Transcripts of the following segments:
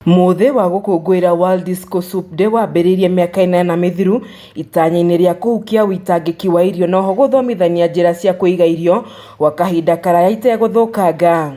Mũthĩ wa gũkũngũĩra World Disco Soup Day wambĩrĩirie mĩaka 8 mĩthiru itanya-inĩ rĩa kũhukia wĩitangĩki wa irio na oho gũthomithania njĩra cia kũiga irio gwa kahinda karaya itegũthũkanga.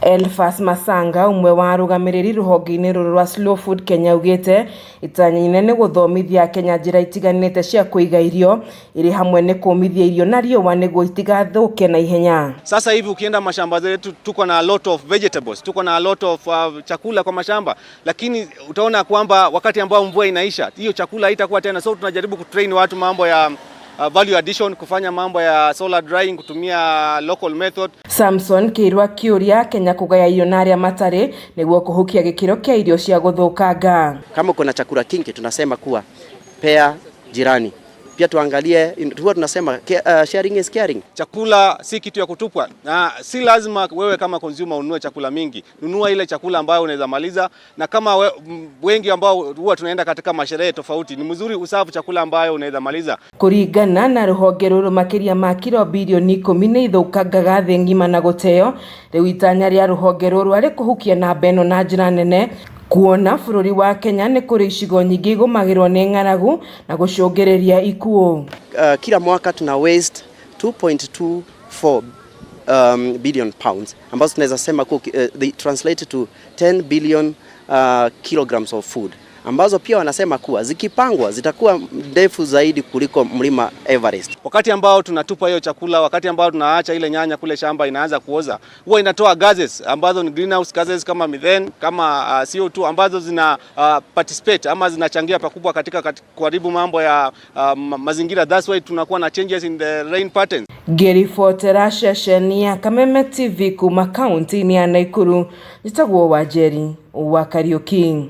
Elfas Masanga, umwe wa arũgamĩrĩri rũhonge-inĩ rũrũ rwa Slow Food Kenya, augĩte itanya-inĩ nĩ gũthomithia Kenya njĩra itiganĩte cia kũiga irio iri hamwe nĩ kũmithia irio na riũa nĩguo itigathũke na ihenya. Sasa hivi ukienda mashamba zetu tuko na a lot of vegetables, tuko na a lot of chakula kwa mashamba, lakini utaona kwamba wakati ambao mvua inaisha hiyo chakula haitakuwa tena, so tunajaribu kutrain watu mambo ya value addition, kufanya mambo ya solar drying, kutumia local method. Samson Kirwa kiuria Kenya kugaya irio na arĩa matarĩ nĩguo kũhukia gĩkĩro kĩa irio cia gũthũkanga. Kama kuna chakula kingi tunasema kuwa pea jirani. Pia tuangalie, huwa tunasema sharing is caring. Chakula si kitu ya kutupwa, na si lazima wewe kama consumer ununue chakula mingi. Nunua ile chakula ambayo unaweza maliza, na kama wengi ambao huwa tunaenda katika masherehe tofauti, ni mzuri usafu chakula ambayo unaweza maliza. Kũringana na rũhonge rũrũ makĩria ma kilo bilioni 10 nĩ ithũkangaga thĩ ng'ima na gũteo. Rĩu itanya rĩa rũhonge rũrũ arĩ kũhukia namba ĩno na njĩra nene, kuona bũrũri wa Kenya nĩ kũrĩ icigo nyingĩ igũmagĩrwo nĩ ng'aragu na gũcũngĩrĩria ikuũ. Kila mwaka tuna waste 2.24 billion pounds ambazo tunaweza sema they translate to 10 billion kilograms of food, ambazo pia wanasema kuwa zikipangwa zitakuwa ndefu zaidi kuliko mlima Everest. Wakati ambao tunatupa hiyo chakula, wakati ambao tunaacha ile nyanya kule shamba inaanza kuoza, huwa inatoa gases ambazo ni greenhouse gases kama methane, kama CO2 ambazo zina participate ama zinachangia pakubwa katika kuharibu mambo ya mazingira. That's why tunakuwa na changes in the rain patterns. Ngĩribotera ceceni ya Kameme TV kuma kaunti-inĩ ya Nakuru, njĩtagwo Wanjeri wa Kariuki.